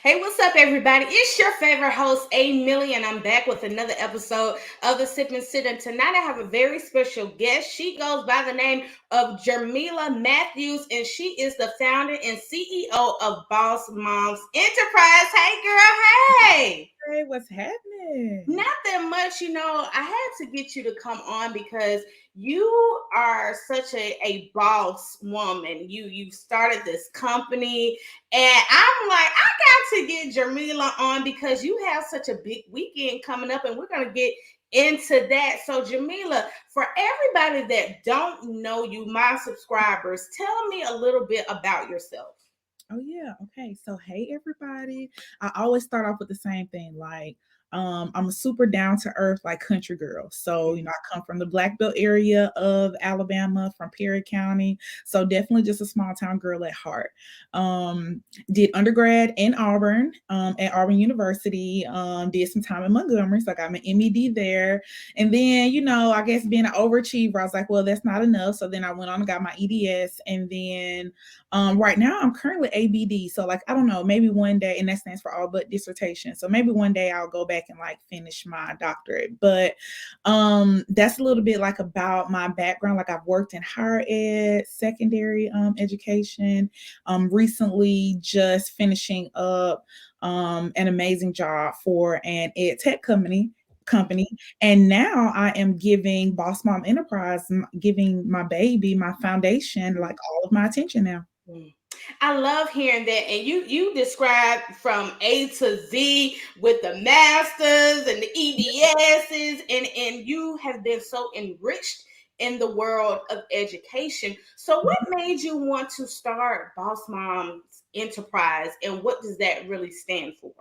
Hey, what's up, everybody? It's your favorite host, A Millie, and I'm back with another episode of the Sip and Sit. And tonight I have a very special guest. She goes by the name of Jermelle Matthews, and she is the founder and CEO of Boss Moms Enterprise. Hey, girl, hey. Hey, what's happening? Not that much, I had to get you to come on because you are such a boss woman. You started this company, and I'm like, I got to get Jermelle on because you have such a big weekend coming up, and we're gonna get into that. So Jermelle, for everybody that don't know you, my subscribers, tell me a little bit about yourself. Oh yeah, okay. So hey everybody. I always start off with the same thing. I'm a super down to earth like country girl. So, I come from the Black Belt area of Alabama, from Perry County. So definitely just a small town girl at heart. Did undergrad in Auburn, at Auburn University, did some time in Montgomery. So I got my MED there. And then, I guess being an overachiever, I was like, well, that's not enough. So then I went on and got my EDS. And then right now I'm currently ABD. So like, I don't know, maybe one day, and that stands for all but dissertation. So maybe one day I'll go back and like finish my doctorate. But that's a little bit like about my background. Like I've worked in higher ed, secondary education, recently just finishing up an amazing job for an ed tech company, and now I am giving Boss Mom Enterprise, giving my baby, my foundation, like all of my attention now. I love hearing that. And you described from A to Z with the masters and the EDSs, and you have been so enriched in the world of education. So what made you want to start Boss Moms Enterprise, and what does that really stand for?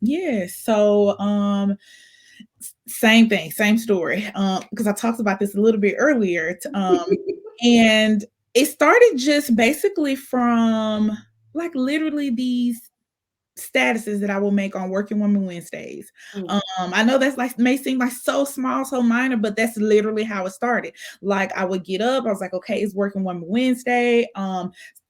Yeah, so same thing, same story. Because I talked about this a little bit earlier. And it started just basically from like literally these statuses that I will make on Working Woman Wednesdays. I know that's like may seem like so small, so minor, but that's literally how it started. Like I would get up, I was like, okay, it's Working Woman Wednesday.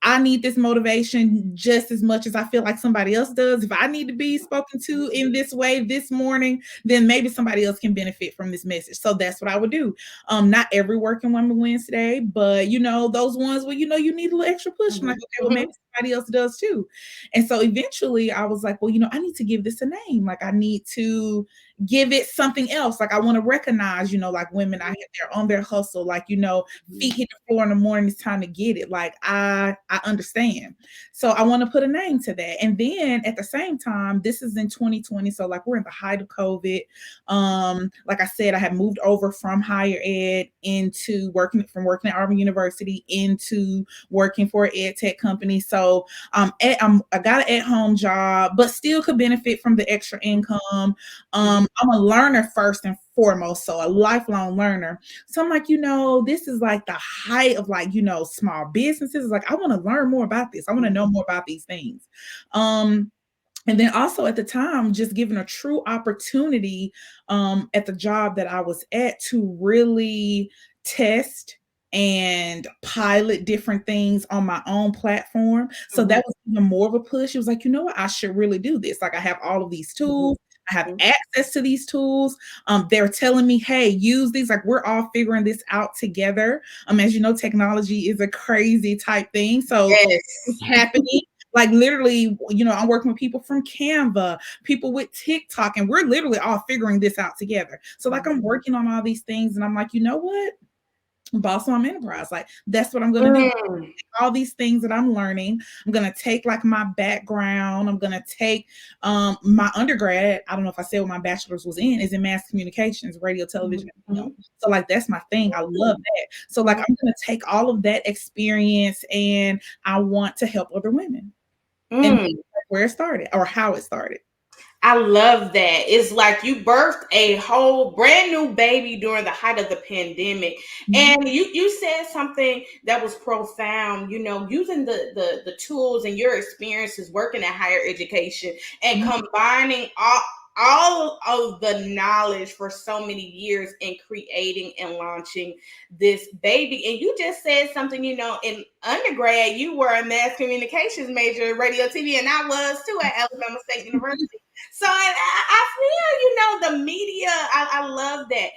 I need this motivation just as much as I feel like somebody else does. If I need to be spoken to in this way this morning, then maybe somebody else can benefit from this message. So that's what I would do. Not every Working Woman Wednesday, but those ones where you need a little extra push. I'm like, okay, well, maybe somebody else does too. And so eventually I was like, well, I need to give this a name. Like I need to give it something else. Like I want to recognize, like women out here, they're on their hustle, like, feet hit the floor in the morning, it's time to get it. Like I understand. So I want to put a name to that. And then at the same time, this is in 2020. So like we're in the height of COVID. Like I said, I had moved over from higher ed into working at Auburn University into working for an ed tech company. So I got an at-home job, but still could benefit from the extra income. I'm a learner first and foremost, so a lifelong learner. So I'm like, this is like the height of like, small businesses. Like, I want to learn more about this. I want to know more about these things. And then also at the time, just given a true opportunity at the job that I was at to really test and pilot different things on my own platform. So that was even more of a push. It was like, you know what, I should really do this. Like I have all of these tools. I have access to these tools. They're telling me, hey, use these. Like we're all figuring this out together. As you know, technology is a crazy type thing. So it's happening. Like literally, I'm working with people from Canva, people with TikTok, and we're literally all figuring this out together. So like I'm working on all these things, and I'm like, you know what? Boss Mom Enterprise. Like that's what I'm gonna do. All these things that I'm learning. I'm gonna take like my background. I'm gonna take my undergrad. I don't know if I said what my bachelor's was in, is in mass communications, radio, television, and film. So like that's my thing. I love that. So like I'm gonna take all of that experience and I want to help other women. And that's where it started, or how it started. I love that. It's like you birthed a whole brand new baby during the height of the pandemic. And you said something that was profound, using the tools and your experiences working at higher education and combining all of the knowledge for so many years in creating and launching this baby. And you just said something, in undergrad, you were a mass communications major at radio TV, and I was too at Alabama State University. So I feel, the media, I love that.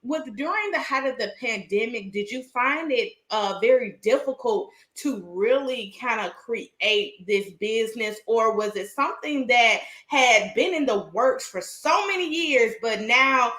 With during the height of the pandemic, did you find it very difficult to really kind of create this business, or was it something that had been in the works for so many years, but now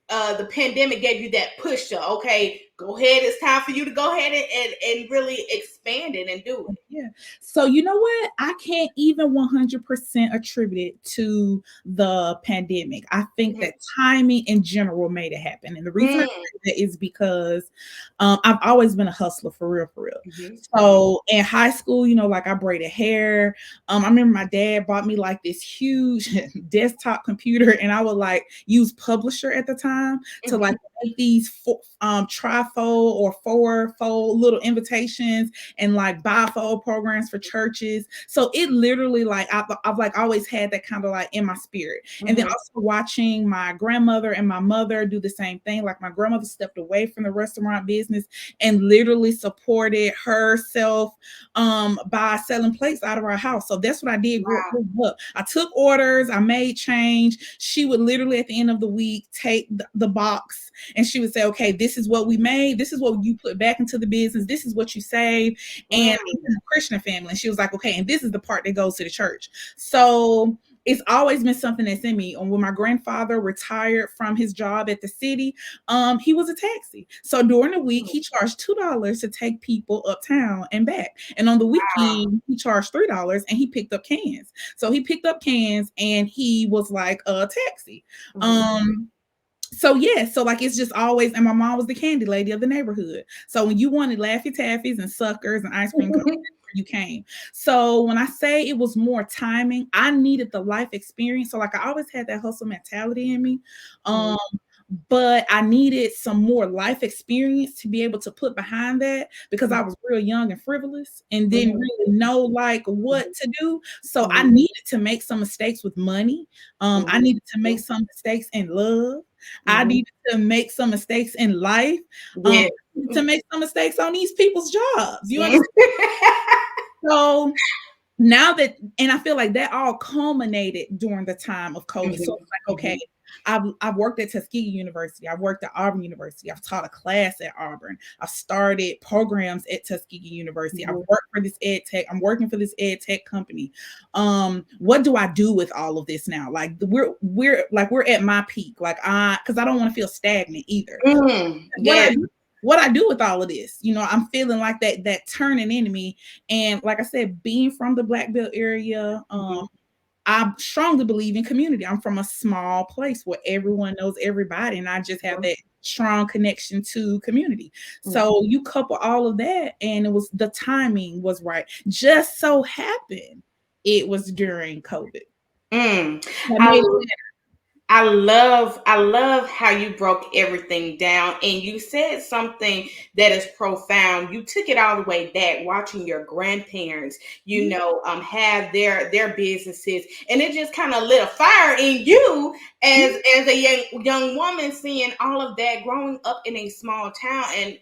the pandemic gave you that push to, okay, go ahead, it's time for you to go ahead and really expand it and do it? Yeah. So you know what? I can't even 100% attribute it to the pandemic. I think that timing in general made it happen. And the reason I Mm-hmm. say that is because I've always been a hustler for real, for real. Mm-hmm. So in high school, like I braided hair. I remember my dad bought me like this huge desktop computer, and I would like use Publisher at the time to like make these trifold or four-fold little invitations and like bifold programs for churches. So it literally like I've like always had that kind of like in my spirit. And then also watching my grandmother and my mother do the same thing. Like my grandmother stepped away from the restaurant business and literally supported herself by selling plates out of our house. So that's what I did growing up. I took orders, I made change. She would literally at the end of the week take the box and she would say, okay, this is what we made. This is what you put back into the business. This is what you save. And I'm in a Christian family. And she was like, okay, and this is the part that goes to the church. So it's always been something that's in me. And when my grandfather retired from his job at the city, he was a taxi. So during the week, he charged $2 to take people uptown and back. And on the weekend, he charged $3 and he picked up cans. So he picked up cans and he was like a taxi. So yeah, so like it's just always, and my mom was the candy lady of the neighborhood. So when you wanted Laffy Taffies and suckers and ice cream cones, you came. So when I say it was more timing, I needed the life experience. So like I always had that hustle mentality in me. But I needed some more life experience to be able to put behind that because I was real young and frivolous and didn't really know like what to do. So I needed to make some mistakes with money. I needed to make some mistakes in love. I needed to make some mistakes in life. To make some mistakes on these people's jobs. You understand? So now that, and I feel like that all culminated during the time of COVID. So it's like, okay, I've worked at Tuskegee University. I've worked at Auburn University. I've taught a class at Auburn. I've started programs at Tuskegee University. I've worked for this ed tech. I'm working for this ed tech company. What do I do with all of this now? Like we're at my peak. Like because I don't want to feel stagnant either. What I do with all of this, I'm feeling like that turning into me. And like I said, being from the Black Belt area, I strongly believe in community. I'm from a small place where everyone knows everybody, and I just have that strong connection to community. So you couple all of that, and the timing was right. Just so happened it was during COVID. I love how you broke everything down, and you said something that is profound. You took it all the way back, watching your grandparents, have their businesses, and it just kind of lit a fire in you as a young woman, seeing all of that growing up in a small town. And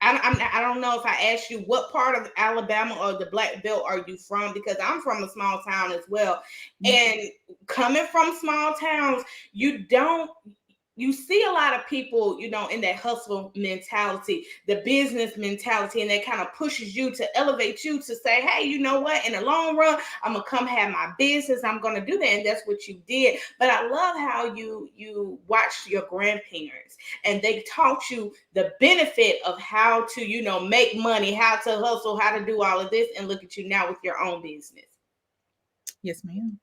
I don't know if I asked you what part of Alabama or the Black Belt are you from, because I'm from a small town as well. And coming from small towns, you see a lot of people, in that hustle mentality, the business mentality, and that kind of pushes you to elevate you to say, hey, you know what? In the long run, I'm going to come have my business. I'm going to do that. And that's what you did. But I love how you watched your grandparents and they taught you the benefit of how to, make money, how to hustle, how to do all of this. And look at you now with your own business. Yes, ma'am.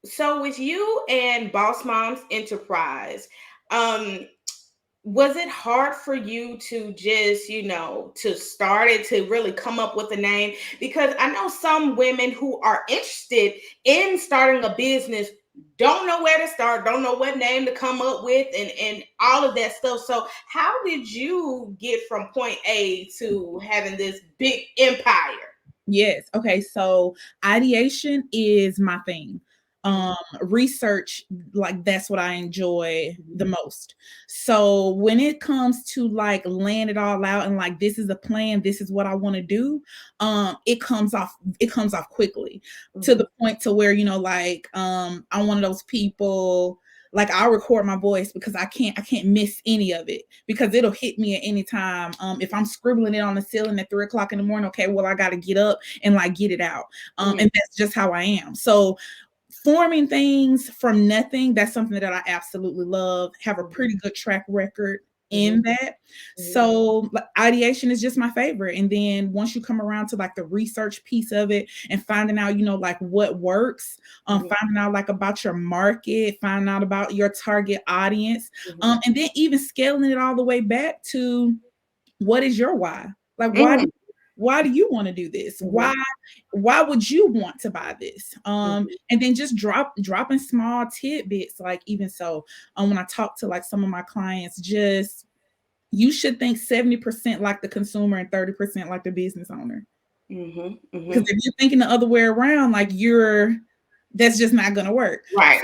So with you and Boss Moms Enterprise, was it hard for you to just, to start it, to really come up with a name? Because I know some women who are interested in starting a business don't know where to start, don't know what name to come up with, and all of that stuff. So how did you get from point A to having this big empire? Yes. Okay. So ideation is my thing. Research, like that's what I enjoy Mhm. the most. So when it comes to like laying it all out and like this is a plan, this is what I want to do, it comes off quickly to Mhm. the point to where, like I'm one of those people, like I'll record my voice because I can't miss any of it because it'll hit me at any time. If I'm scribbling it on the ceiling at 3 o'clock in the morning, okay, well I gotta get up and like get it out. Mhm. And that's just how I am. So forming things from nothing, that's something that I absolutely love, have a Mhm. pretty good track record Mhm. in that. Mhm. So like, ideation is just my favorite. And then once you come around to like the research piece of it and finding out, like what works, Mhm. finding out like about your market, finding out about your target audience, Mhm. and then even scaling it all the way back to what is your why? Like Mhm. why do you want to do this? Mhm. Why would you want to buy this? Mhm. And then just dropping small tidbits, like even so, when I talk to like some of my clients, just you should think 70% like the consumer and 30% like the business owner. Mhm. Because Mhm. if you're thinking the other way around, like that's just not gonna work. Right.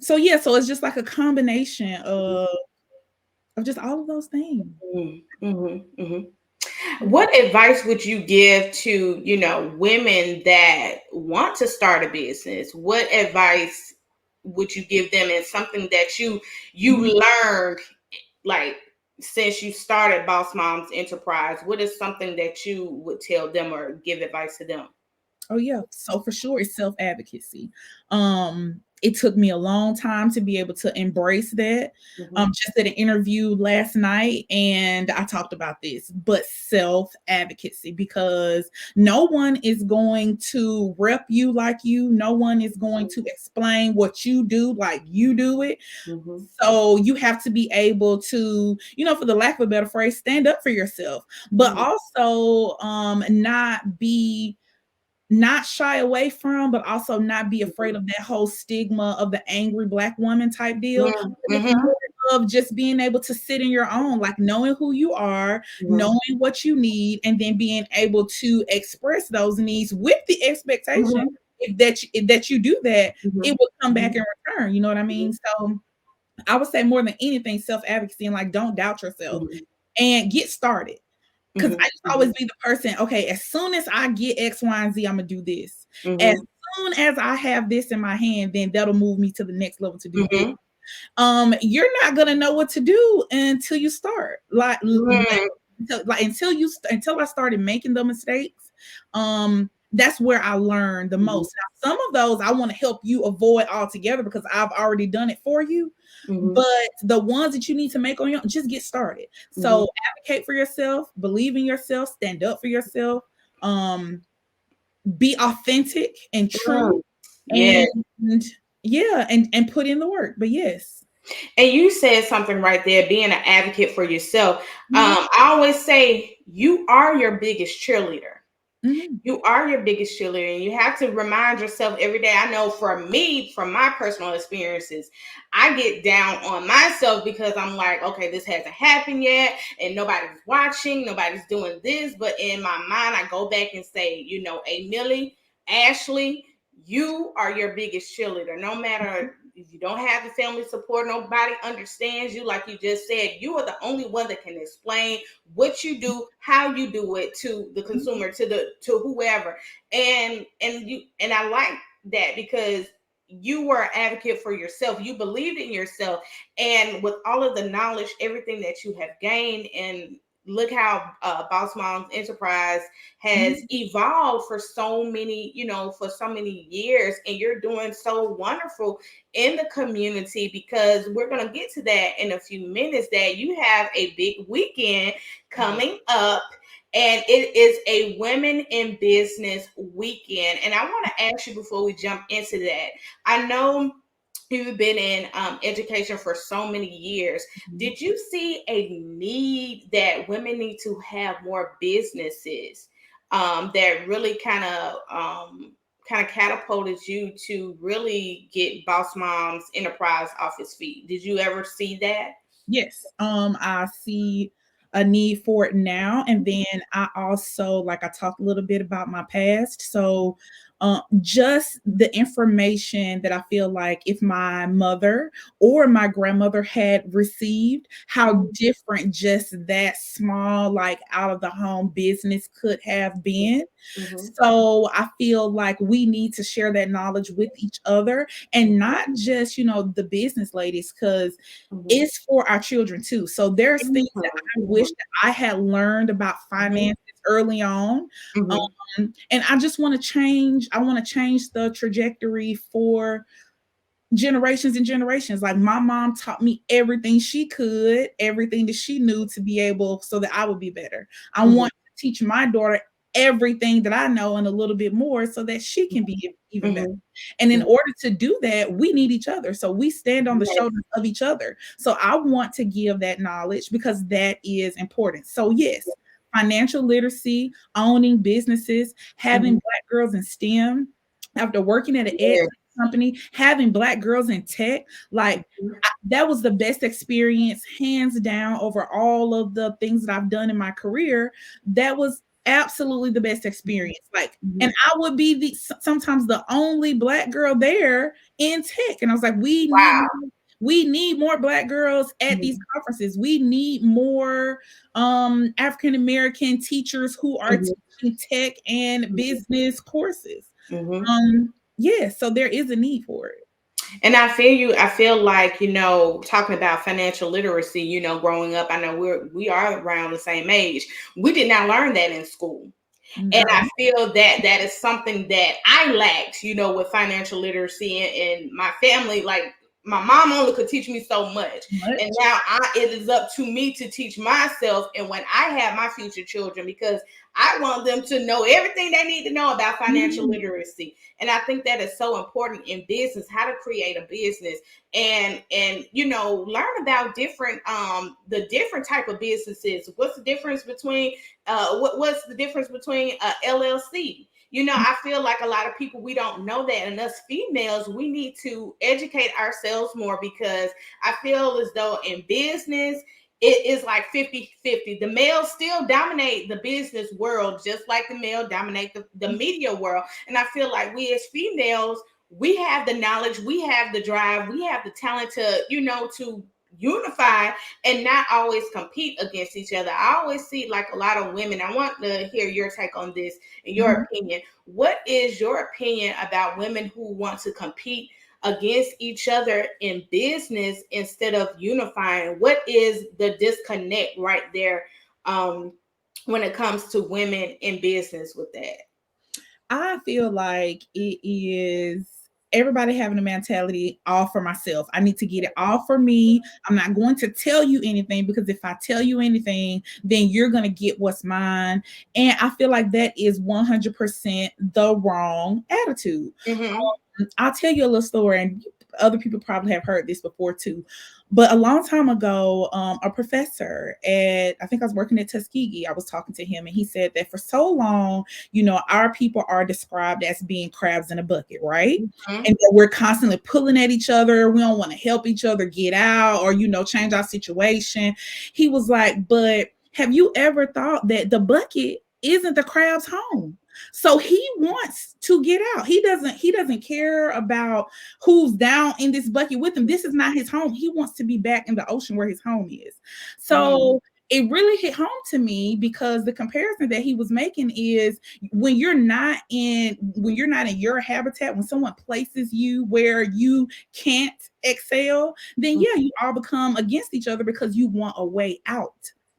So yeah, so it's just like a combination of just all of those things. Mhm. Mhm. Mhm. What advice would you give to, women that want to start a business? What advice would you give them, and something that you Mhm. learned, like, since you started Boss Moms Enterprise? What is something that you would tell them or give advice to them? Oh yeah. So for sure it's self-advocacy. It took me a long time to be able to embrace that. Mhm. Just at an interview last night and I talked about this, but self-advocacy because no one is going to rep you like you. No one is going to explain what you do like you do it. Mhm. So you have to be able to, for the lack of a better phrase, stand up for yourself, but Mhm. also not shy away from, but also not be afraid of that whole stigma of the angry black woman type deal. Mhm. But it's Mhm. more of just being able to sit in your own, like knowing who you are, Mhm. knowing what you need, and then being able to express those needs with the expectation Mhm. if that you do that, it Mhm. will come back Mhm. in return. You know what I Mhm. mean? So I would say more than anything, self-advocacy and like don't doubt yourself Mhm. and get started. Because I Mhm. used to always Mhm. be the person, okay, as soon as I get X, Y, and Z, I'm gonna do this. As Mhm. soon as I have this in my hand, then that'll move me to the next level to do this. Mhm. You're not gonna know what to do until you start. Mhm. Until I started making the mistakes. That's where I learned the Mhm. most. Now, some of those I want to help you avoid altogether because I've already done it for you. Mhm. But the ones that you need to make on your own, just get started. Mhm. So advocate for yourself, believe in yourself, stand up for yourself, um, be authentic and true, Mm. Yeah. and yeah, and put in the work. But yes. And you said something right there, being an advocate for yourself. Mhm, I always say you are your biggest cheerleader. mhm, You are your biggest cheerleader, and you have to remind yourself every day. I know for me, from my personal experiences, I get down on myself because I'm like, okay, this hasn't happened yet, and nobody's watching, nobody's doing this. But in my mind, I go back and say, hey, Millie, Ashley, you are your biggest cheerleader. No matter if you don't have the family support, nobody understands you. Like you just said, you are the only one that can explain what you do, how you do it to the mhm, consumer, to whoever. And I like that because you were an advocate for yourself. You believed in yourself. And with all of the knowledge, everything that you have gained, and look how Boss Moms Enterprise has mhm. evolved for so many, for so many years. And you're doing so wonderful in the community, because we're going to get to that in a few minutes, that you have a big weekend Yes. coming up, and it is a women in business weekend. And I want to ask you, before we jump into that, I know you've been in education for so many years. Mhm. Did you see a need that women need to have more businesses, that really kind of catapulted you to really get Boss Moms Enterprise off its feet? Did you ever see that? Yes, I see a need for it now, and then I also, like I talked a little bit about my past. So, just the information that I feel like if my mother or my grandmother had received, how different just that small, like out of the home business could have been. Mhm. So I feel like we need to share that knowledge with each other, and not just, the business ladies, because Mhm. it's for our children too. So there's things Mhm. that I wish Mhm. that I had learned about Mhm. finances early on. Mhm. And I want to change the trajectory for generations and generations. Like my mom taught me everything she could, everything that she knew to be able so that I would be better. I Mhm. want to teach my daughter everything that I know and a little bit more so that she can be even better. Mhm. And in Mhm. order to do that, we need each other. So we stand on the Yes. shoulders of each other. So I want to give that knowledge because that is important. So yes, financial literacy, owning businesses, having Mhm. Black girls in STEM, after working at an ed Yes. company, having Black girls in tech, like that was the best experience, hands down, over all of the things that I've done in my career. That was absolutely the best experience. Like, and Mhm. I would be sometimes the only Black girl there in tech. And I was like, Wow. we need more Black girls at these Mhm. conferences. We need more African American teachers who are Mhm. teaching tech and business courses. Mhm. Yeah, so there is a need for it. And I feel you. I feel like, talking about financial literacy, growing up, I know we are around the same age. We did not learn that in school. And I No. feel that that is something that I lacked, with financial literacy and my family. Like my mom only could teach me so much. And Much. now it is up to me to teach myself. And when I have my future children, because I want them to know everything they need to know about financial Mhm. literacy. And I think that is so important in business, how to create a business and learn about the different type of businesses. What's the difference between what's the difference between LLC? I feel like a lot of people, we don't know that. And us females, we need to educate ourselves more, because I feel as though in business, it is like 50-50. The males still dominate the business world, just like the male dominate the media world. And I feel like we as females, we have the knowledge, we have the drive, we have the talent to unify and not always compete against each other. I always see like a lot of women. I want to hear your take on this and your Mhm. opinion. What is your opinion about women who want to compete against each other in business instead of unifying? What is the disconnect right there when it comes to women in business with that? I feel like it is everybody having a mentality all for myself. I need to get it all for me. I'm not going to tell you anything, because if I tell you anything, then you're going to get what's mine. And I feel like that is 100% the wrong attitude. Mm-hmm. I'll tell you a little story, and other people probably have heard this before too. But a long time ago, a professor at, I think I was working at Tuskegee, I was talking to him, and he said that for so long, our people are described as being crabs in a bucket, right? Mm-hmm. And that we're constantly pulling at each other. We don't want to help each other get out or, change our situation. He was like, but have you ever thought that the bucket isn't the crab's home? So he wants to get out. He doesn't care about who's down in this bucket with him. This is not his home. He wants to be back in the ocean where his home is. Mm-hmm. So it really hit home to me, because the comparison that he was making is when you're not in your habitat, when someone places you where you can't excel, then yeah, you all become against each other because you want a way out.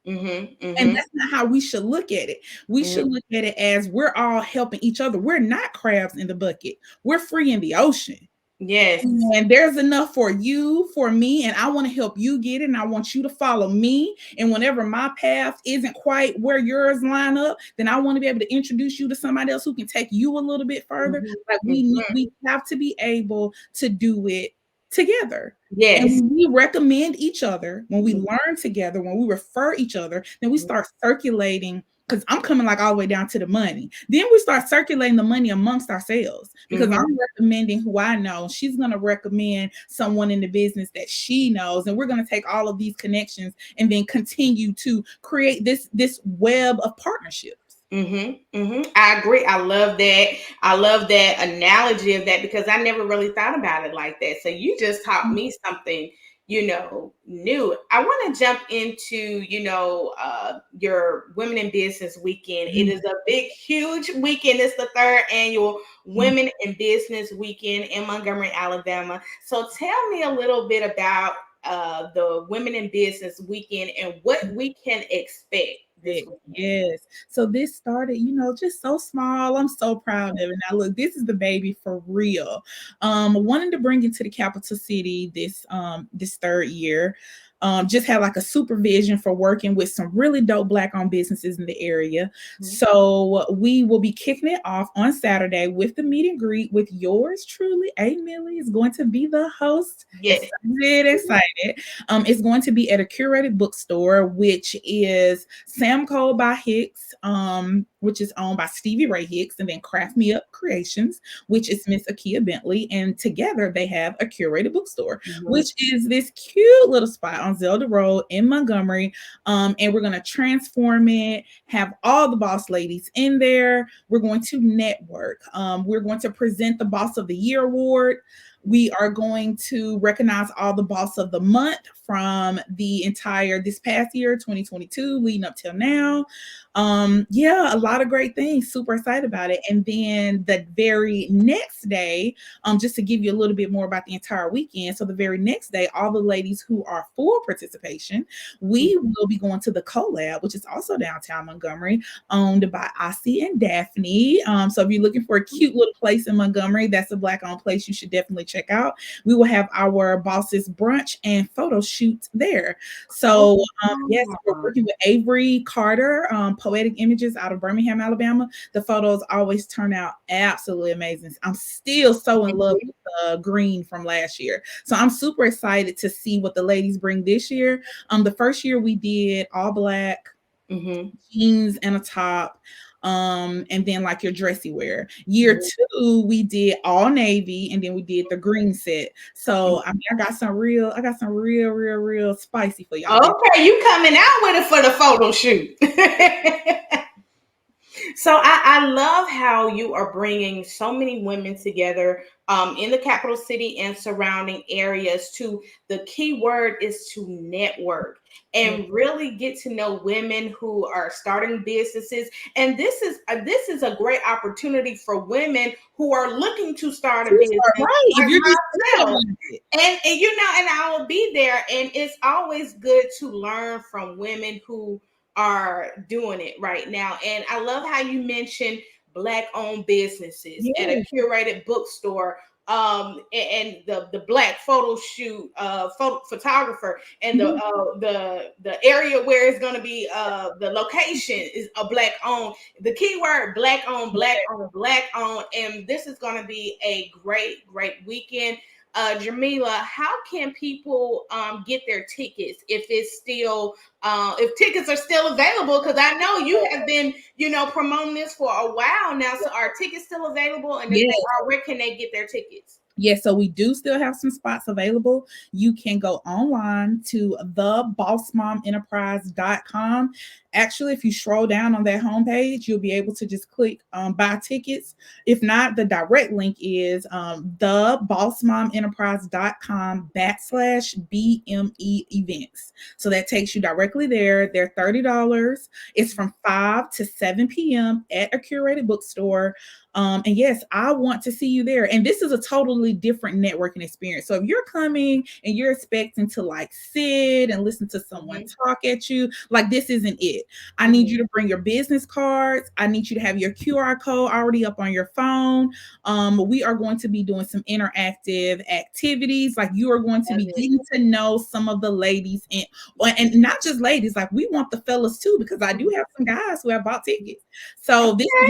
Mm-hmm. And Mm-hmm. that's not how we should look at it. We should Mm-hmm. look at it as we're all helping each other. We're not crabs in the bucket. We're free in the ocean. Yes. And there's enough for you, for me, and I want to help you get it. And I want you to follow me. And whenever my path isn't quite where yours line up, then I want to be able to introduce you to somebody else who can take you a little bit further. Mm-hmm. Like Mm-hmm. we have to be able to do it together. And Yes. when we recommend each other, when we learn together, when we refer each other, then we start circulating, because I'm coming like all the way down to the money. Then we start circulating the money amongst ourselves, because Mm-hmm. I'm recommending who I know. She's going to recommend someone in the business that she knows. And we're going to take all of these connections and then continue to create this web of partnerships. I agree. I love that. I love that analogy of that because I never really thought about it like that. So you just taught me something, new. I want to jump into, your Women in Business weekend. It is a big, huge weekend. It's the third annual Women in Business weekend in Montgomery, Alabama. So tell me a little bit about the Women in Business weekend and what we can expect this weekend. Yes. So this started, just so small. I'm so proud of it. Now look, this is the baby for real. Wanting to bring it to the capital city this third year. Just had like a supervision for working with some really dope Black owned businesses in the area. So we will be kicking it off on Saturday with the meet and greet with yours truly. A Millie is going to be the host. Yes. Excited. It's going to be at a curated bookstore, which is Samco by Hicks, which is owned by Stevie Ray Hicks, and then Craft Me Up Creations, which is Miss Akia Bentley. And together they have a curated bookstore, which is this cute little spot on Zelda Road in Montgomery. And we're going to transform it, have all the boss ladies in there. We're going to network. We're going to present the Boss of the Year award. We are going to recognize all the boss of the month from this past year, 2022, leading up till now. A lot of great things. Super excited about it. And then the very next day, just to give you a little bit more about the entire weekend. So the very next day, all the ladies who are full participation, we will be going to the Collab, which is also downtown Montgomery, owned by Ossie and Daphne. So if you're looking for a cute little place in Montgomery, that's a Black-owned place you should definitely check out. We will have our bosses brunch and photo shoot there. So yes, we're working with Avery Carter, Poetic Images out of Birmingham, Alabama. The photos always turn out absolutely amazing. I'm still so in love with the green from last year. So I'm super excited to see what the ladies bring this year. The first year we did all Black, jeans and a top. And then like your dressy wear. Year 2, we did all navy, and then we did the green set. So I mean, I got some real spicy for y'all. Okay, you coming out with it for the photo shoot. So I love how you are bringing so many women together in the capital city and surrounding areas. The key word is to network and really get to know women who are starting businesses. And this is a great opportunity for women who are looking to start a business. Right. If you're just and I will be there. And it's always good to learn from women who are doing it right now. And I love how you mentioned Black owned businesses at a curated bookstore, and the Black photo shoot, photographer, and the area where it's going to be, the location is a Black owned. The keyword Black owned, Black owned, Black owned. And this is going to be a great weekend. Jermelle, how can people get their tickets if tickets are still available? Because I know you have been, promoting this for a while now. So are tickets still available? And if they are, where can they get their tickets? Yes, so we do still have some spots available. You can go online to thebossmomenterprise.com. Actually, if you scroll down on that homepage, you'll be able to just click buy tickets. If not, the direct link is thebossmomenterprise.com/BME events. So that takes you directly there. They're $30. It's from 5 to 7 p.m. at a curated bookstore. And yes, I want to see you there. And this is a totally different networking experience. So if you're coming and you're expecting to like sit and listen to someone talk at you, like this isn't it. I need you to bring your business cards. I need you to have your QR code already up on your phone. We are going to be doing some interactive activities. Like you are going to be getting to know some of the ladies, and not just ladies, like we want the fellas too, because I do have some guys who have bought tickets. So this is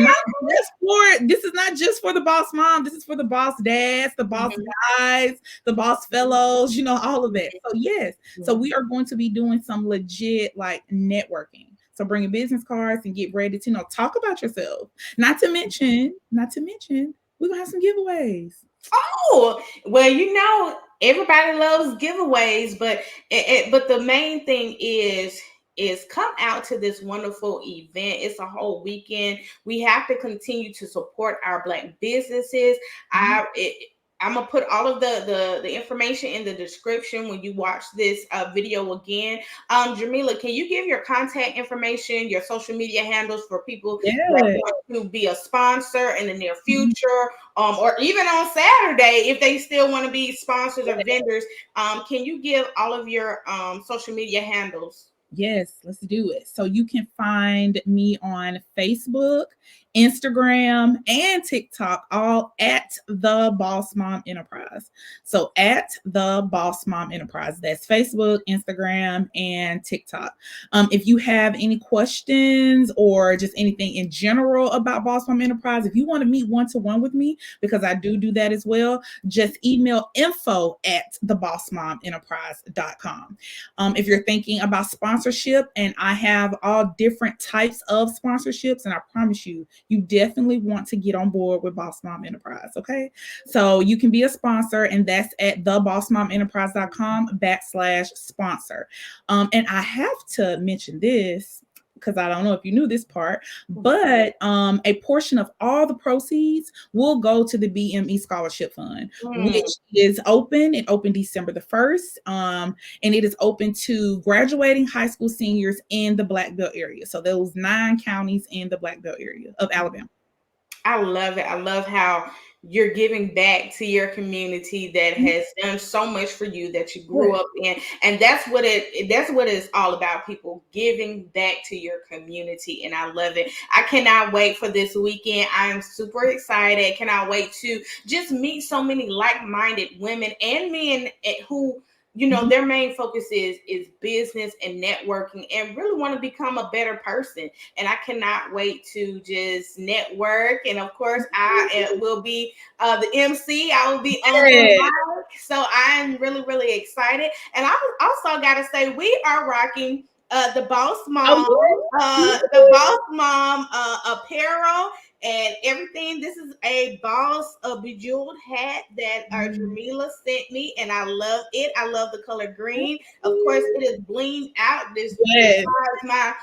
not just for the boss mom. This is for the boss dads, the boss guys, the boss fellows, all of that. So yes. So we are going to be doing some legit like networking. So bring your business cards and get ready to talk about yourself. Not to mention, we're gonna have some giveaways. Oh, well, everybody loves giveaways, but the main thing is is come out to this wonderful event. It's a whole weekend. We have to continue to support our Black businesses. I'm gonna put all of the information in the description when you watch this video again. Jermelle, can you give your contact information, your social media handles for people that want to be a sponsor in the near future, or even on Saturday if they still want to be sponsors or vendors? Can you give all of your social media handles? Yes, let's do it. So you can find me on Facebook, Instagram, and TikTok, all at the Boss Mom Enterprise. So at the Boss Mom Enterprise. That's Facebook, Instagram, and TikTok. If you have any questions or just anything in general about Boss Mom Enterprise, if you want to meet one-to-one with me, because I do that as well, just email info@thebossmomenterprise.com. If you're thinking about sponsorship, and I have all different types of sponsorships, and I promise you, you definitely want to get on board with Boss Mom Enterprise. Okay. So you can be a sponsor, and that's at thebossmomenterprise.com/sponsor. And I have to mention this because I don't know if you knew this part, but a portion of all the proceeds will go to the BME Scholarship Fund, which is open. It opened December the 1st, and it is open to graduating high school seniors in the Black Belt area. So those 9 counties in the Black Belt area of Alabama. I love it. I love how you're giving back to your community that has done so much for you, that you grew up in. And that's what it's all about, people giving back to your community. And I love it. I cannot wait for this weekend. I am super excited. Cannot wait to just meet so many like-minded women and men who, you know, their main focus is business and networking, and really want to become a better person. And I cannot wait to just network. And of course, I will be the MC. I will be on the mic. So I'm really, really excited. And I also got to say, we are rocking the Boss Mom, apparel and everything. This is a Boss bejeweled hat that Jermelle sent me, and I love it. I love the color green. Of course, it is blinged out. This my,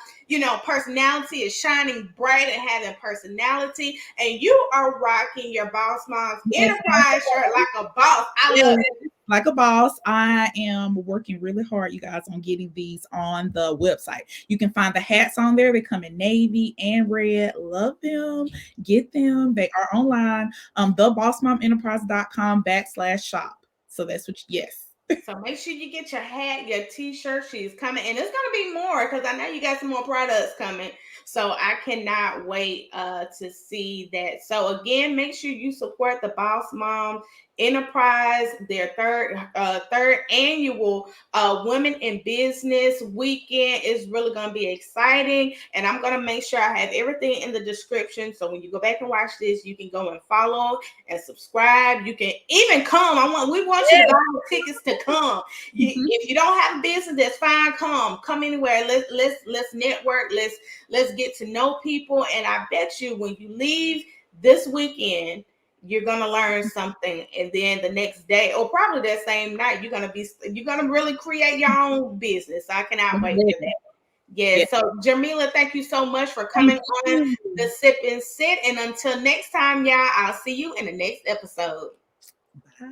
personality is shining bright and having personality. And you are rocking your Boss Mom's Enterprise shirt like a boss. I love it. Like a boss. I am working really hard, you guys, on getting these on the website. You can find the hats on there. They come in navy and red. Love them. Get them. They are online. Thebossmomenterprise.com/shop. So that's what, yes. So make sure you get your hat, your t-shirt. She's coming, and it's gonna be more because I know you got some more products coming. So I cannot wait to see that. So again, make sure you support the Boss Mom Enterprise, their third annual Women in Business weekend is really going to be exciting. And I'm going to make sure I have everything in the description. So when you go back and watch this, you can go and follow and subscribe. You can even come. We want you to buy the tickets to come. If you don't have a business, that's fine. Come anywhere. Let's network. Let's get to know people. And I bet you when you leave this weekend, you're gonna learn something, and then the next day, or probably that same night, you're gonna really create your own business. I cannot wait for that. Yeah. So Jermelle, thank you so much for coming on the Sip and Sit. And until next time, y'all, I'll see you in the next episode.